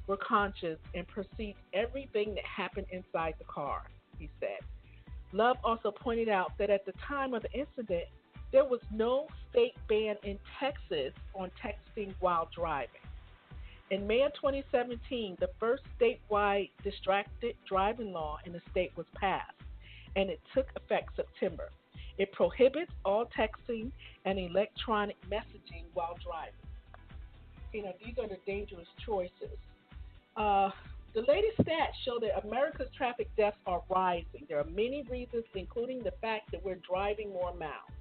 were conscious and perceived everything that happened inside the car, he said. Love also pointed out that at the time of the incident, there was no state ban in Texas on texting while driving. In May of 2017, the first statewide distracted driving law in the state was passed, and it took effect September. It prohibits all texting and electronic messaging while driving. These are the dangerous choices. Uh, the latest stats show that America's traffic deaths are rising. There are many reasons, including the fact that we're driving more miles.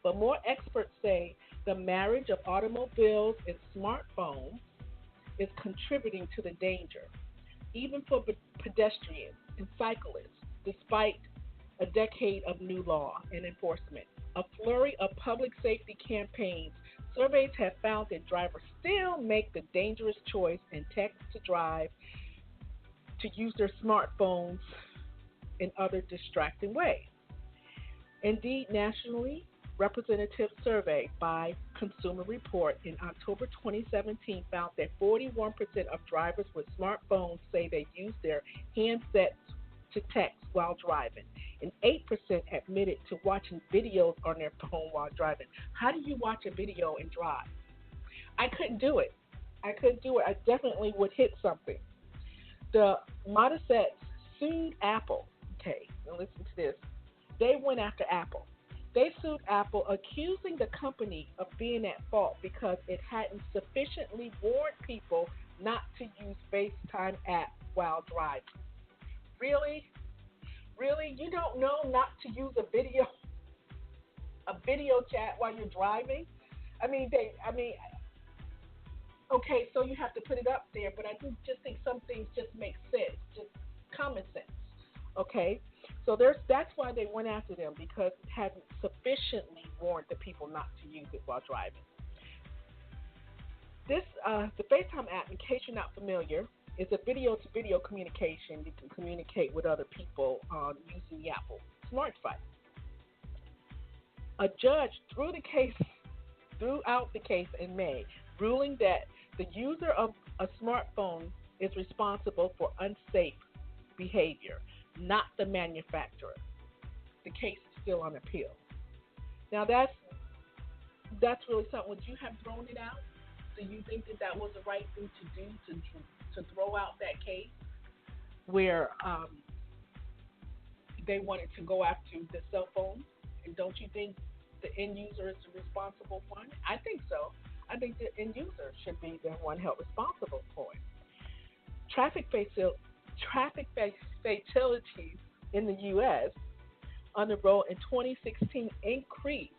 But more experts say the marriage of automobiles and smartphones is contributing to the danger, even for pedestrians and cyclists, despite a decade of new law and enforcement. A flurry of public safety campaigns, surveys have found that drivers still make the dangerous choice and text to drive, to use their smartphones in other distracting ways. Indeed, nationally, representative survey by Consumer Report in October 2017 found that 41% of drivers with smartphones say they use their handsets to text while driving, and 8% admitted to watching videos on their phone while driving. How do you watch a video and drive? I couldn't do it. I couldn't do it. I definitely would hit something. The Modisets sued Apple. Okay, now listen to this. They went after Apple. They sued Apple, accusing the company of being at fault because it hadn't sufficiently warned people not to use FaceTime app while driving. Really? Really? You don't know not to use a video chat while you're driving? Okay, so you have to put it up there, but I do just think some things just make sense, just common sense. Okay, so that's why they went after them because it hadn't sufficiently warned the people not to use it while driving. The FaceTime app, in case you're not familiar, is a video-to-video communication. You can communicate with other people using the Apple Smart device. A judge threw out the case in May, ruling that the user of a smartphone is responsible for unsafe behavior, not the manufacturer. The case is still on appeal. Now that's really something. Would you have thrown it out? Do you think that that was the right thing to do to throw out that case where they wanted to go after the cell phone? And don't you think the end user is the responsible one? I think so. I think the end user should be the one held responsible for it. Traffic fatalities in the U.S. on the road in 2016 increased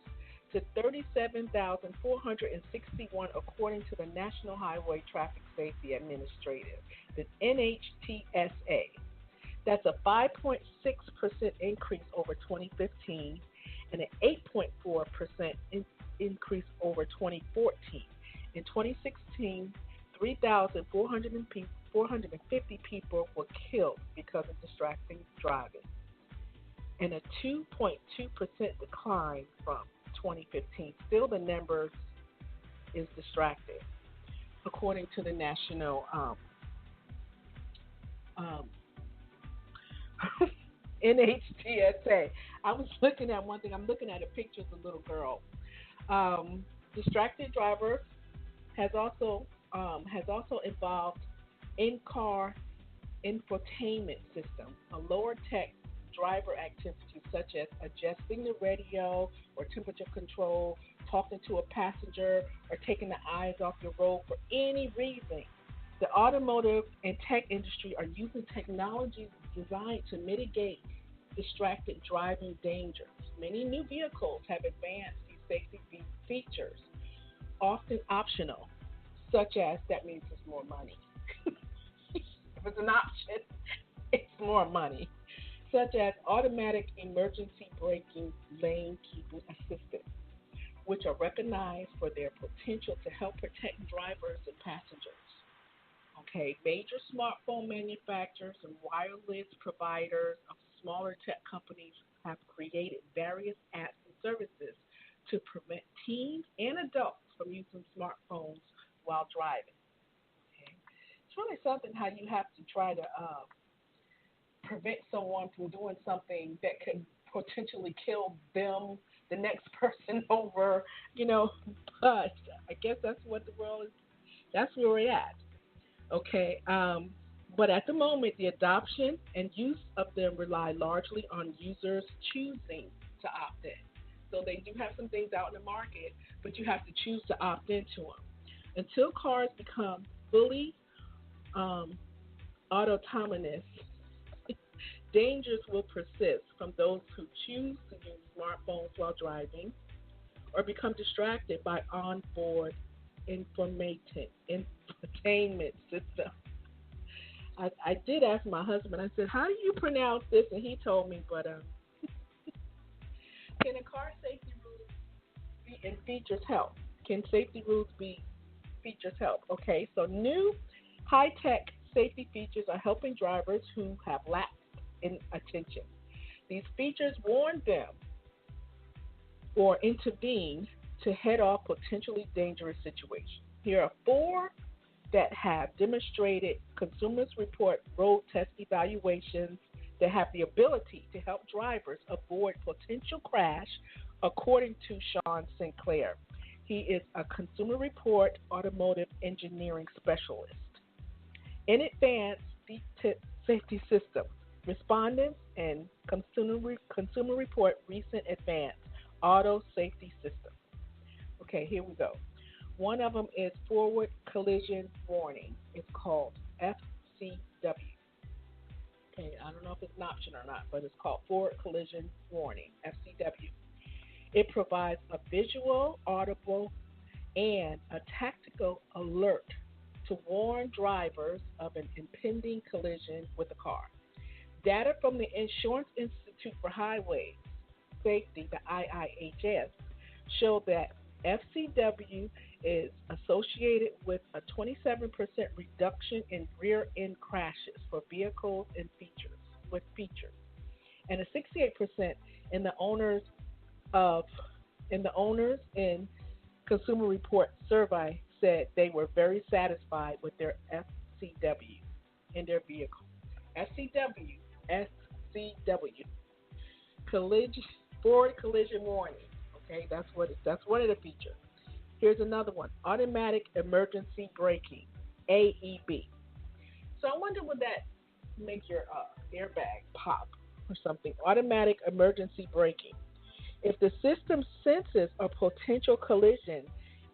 to 37,461 according to the National Highway Traffic Safety Administrative, the NHTSA. That's a 5.6% increase over 2015 and an 8.4% increase over 2014. In 2016, 3,450 people were killed because of distracting driving, and a 2.2% decline from 2015. Still, the numbers is distracting, according to the National um, NHTSA. I was looking at one thing. I'm looking at a picture of a little girl. Distracted drivers has also involved in-car infotainment system, a lower tech driver activities such as adjusting the radio or temperature control, talking to a passenger, or taking the eyes off the road for any reason. The automotive and tech industry are using technologies designed to mitigate distracted driving dangers. Many new vehicles have advanced these safety features, often optional, such as that means it's more money. If it's an option, it's more money, such as automatic emergency braking lane keeping assistance, which are recognized for their potential to help protect drivers and passengers. Okay, major smartphone manufacturers and wireless providers of smaller tech companies have created various apps and services to prevent teens and adults from using smartphones while driving. Okay. really something how you have to try to prevent someone from doing something that could potentially kill them, the next person over, you know. But I guess that's what the world is. That's where we're at. Okay. But at the moment, the adoption and use of them rely largely on users choosing to opt in. So they do have some things out in the market, but you have to choose to opt into them. Until cars become fully um, autonomous, dangers will persist from those who choose to use smartphones while driving or become distracted by onboard infotainment system. I did ask my husband, I said, how do you pronounce this? And he told me, but can a car safety rules be and features help? Can safety rules be features help? Okay, so new high tech safety features are helping drivers who have lapsed in attention. These features warn them or intervene to head off potentially dangerous situations. Here are four that have demonstrated consumers report road test evaluations that have the ability to help drivers avoid potential crash, according to Sean Sinclair. He is a consumer report automotive engineering specialist. In advanced safety systems, respondents and consumer report recent advanced auto safety systems. Okay, here we go. One of them is forward collision warning. It's called FCW. Okay, I don't know if it's an option or not, but it's called forward collision warning, FCW. It provides a visual, audible, and a tactical alert to warn drivers of an impending collision with a car. Data from the Insurance Institute for Highway Safety, the IIHS, show that FCW is associated with a 27% reduction in rear end crashes for vehicles and features, and a 68% in the owners of in Consumer Report survey said they were very satisfied with their FCW in their vehicle. FCW, FCW, collision forward collision warning. Okay, that's one of the features. Here's another one: automatic emergency braking, AEB. So I wonder would that make your airbag pop or something? Automatic emergency braking. If the system senses a potential collision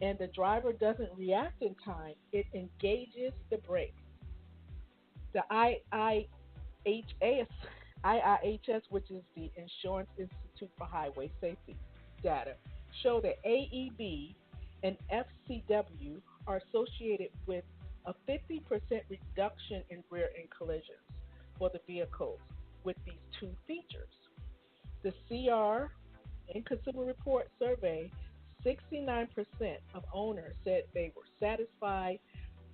and the driver doesn't react in time, it engages the brake. The IIHS, which is the Insurance Institute for Highway Safety data, show that AEB and FCW are associated with a 50% reduction in rear end collisions for the vehicles with these two features. The CR in Consumer Report survey, 69% of owners said they were satisfied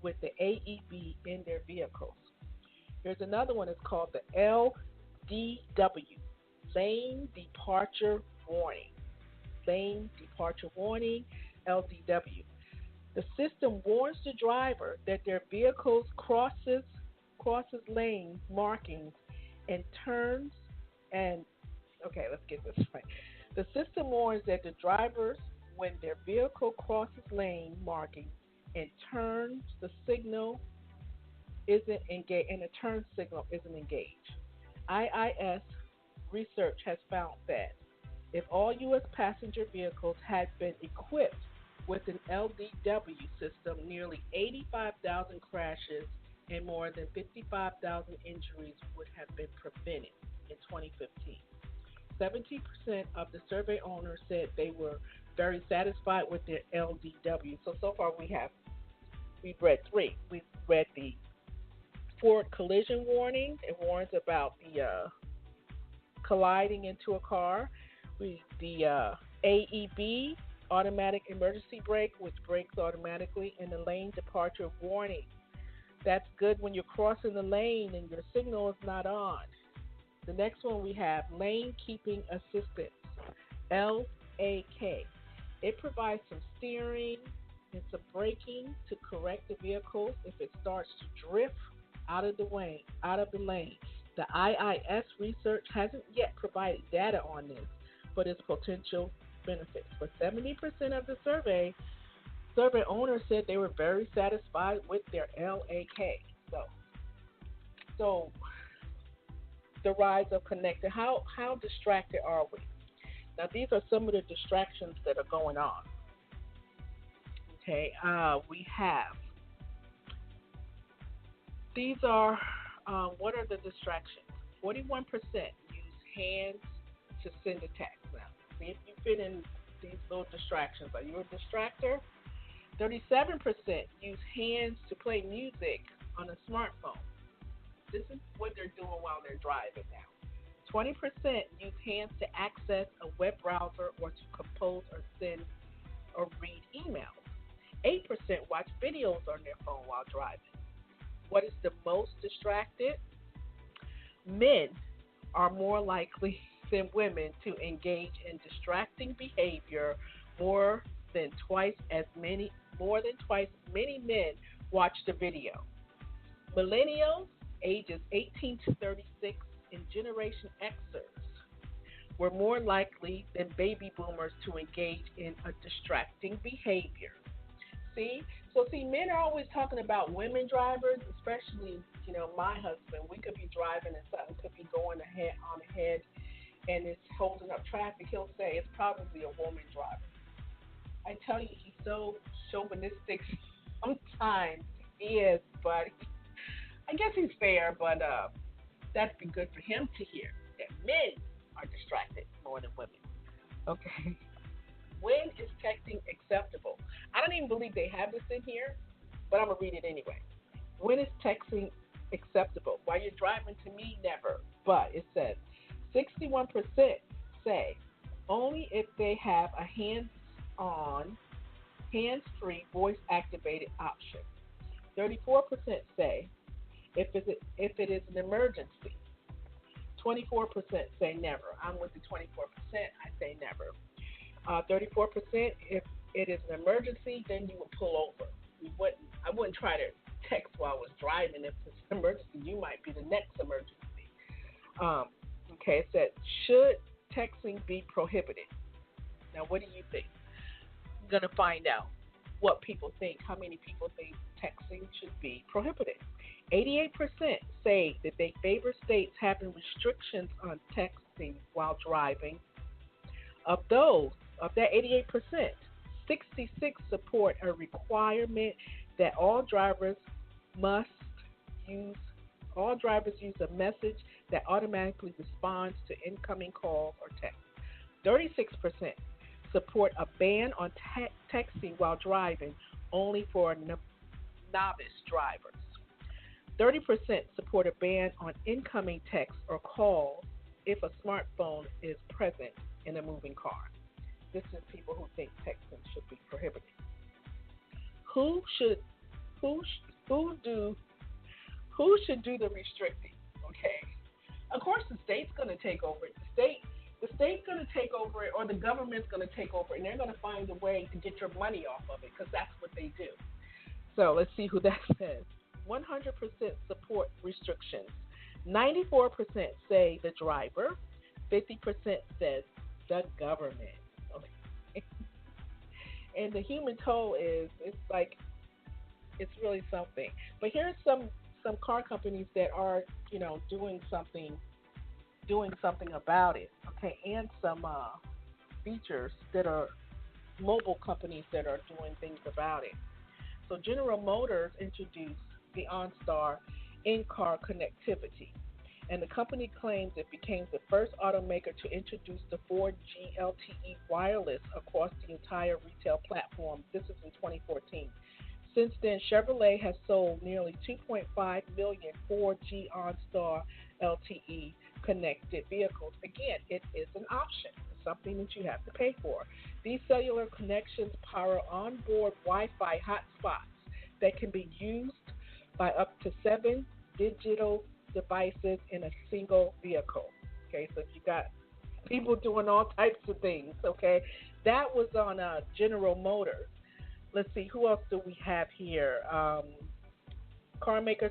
with the AEB in their vehicles. Here's another one. It's called the LDW, Lane Departure Warning. Lane Departure Warning, LDW. The system warns the driver that their vehicle crosses lane markings and turns and okay, let's get this right. The system warns that the drivers, when their vehicle crosses lane markings and turns, the signal isn't engaged, and the turn signal isn't engaged. IIS research has found that if all U.S. passenger vehicles had been equipped with an LDW system, nearly 85,000 crashes and more than 55,000 injuries would have been prevented in 2015. 70% of the survey owners said they were very satisfied with their LDW. So far we've read three. We've read the forward collision warning. It warns about the colliding into a car. The AEB, automatic emergency brake, which brakes automatically, and the lane departure warning. That's good when you're crossing the lane and your signal is not on. The next one we have lane keeping assistance, LAK. It provides some steering, It's a braking to correct the vehicle if it starts to drift out of the lane. The IIS research hasn't yet provided data on this, but its potential benefits. For 70% of the survey owners said they were very satisfied with their LAK. So, so the rise of connected. How distracted are we? Now, these are some of the distractions that are going on. Okay, we have these are what are the distractions? 41% use hands to send a text. Now, see if you fit in these little distractions. Are you a distractor? 37% use hands to play music on a smartphone. This is what they're doing while they're driving now. 20% use hands to access a web browser or to compose or send or read emails. 8% watch videos on their phone while driving. What is the most distracted? Men are more likely than women to engage in distracting behavior. More than twice as many many men watch the video. Millennials, ages 18 to 36, and Generation Xers were more likely than baby boomers to engage in a distracting behavior. See, so see, men are always talking about women drivers, especially my husband. We could be driving and something could be going ahead on ahead, and it's holding up traffic. He'll say it's probably a woman driver. I tell you, he's so chauvinistic sometimes. He is, but I guess he's fair. But that'd be good for him to hear that men are distracted more than women. Okay. When is texting acceptable? I don't even believe they have this in here, but I'm going to read it anyway. When is texting acceptable? While you're driving, to me, never. But it says 61% say only if they have a hands-on, hands-free, voice-activated option. 34% say if it is an emergency. 24% say never. I'm with the 24%. I say never. 34%, if it is an emergency, then you would pull over. I wouldn't try to text while I was driving. If it's an emergency, you might be the next emergency. Um, okay, it said, should texting be prohibited? Now, what do you think? I'm going to find out what people think, how many people think texting should be prohibited. 88% say that they favor states having restrictions on texting while driving. Of that 88%, 66 support a requirement that must use all drivers use a message that automatically responds to incoming calls or text. 36% support a ban on texting while driving only for novice drivers. 30% support a ban on incoming texts or calls if a smartphone is present in a moving car. This is people who think texting should be prohibited. Who should who who do who should do the restricting? Okay, of course the state's going to take over it. The state's going to take over it, or the government's going to take over it, and they're going to find a way to get your money off of it because that's what they do. So let's see who that says. 100% support restrictions. 94% say the driver. 50% says the government. Okay. And the human toll it's like it's really something. But here's some car companies that are doing something about it. Okay, and some features that are mobile companies that are doing things about it. So General Motors introduced the OnStar in-car connectivity, and the company claims it became the first automaker to introduce the 4G LTE wireless across the entire retail platform. This is in 2014. Since then, Chevrolet has sold nearly 2.5 million 4G OnStar LTE connected vehicles. Again, it is an option. It's something that you have to pay for. These cellular connections power onboard Wi-Fi hotspots that can be used by up to 7 digital devices in a single vehicle. Okay, so you got people doing all types of things. Okay, that was on General Motors. let's see, who else do we have here? Car makers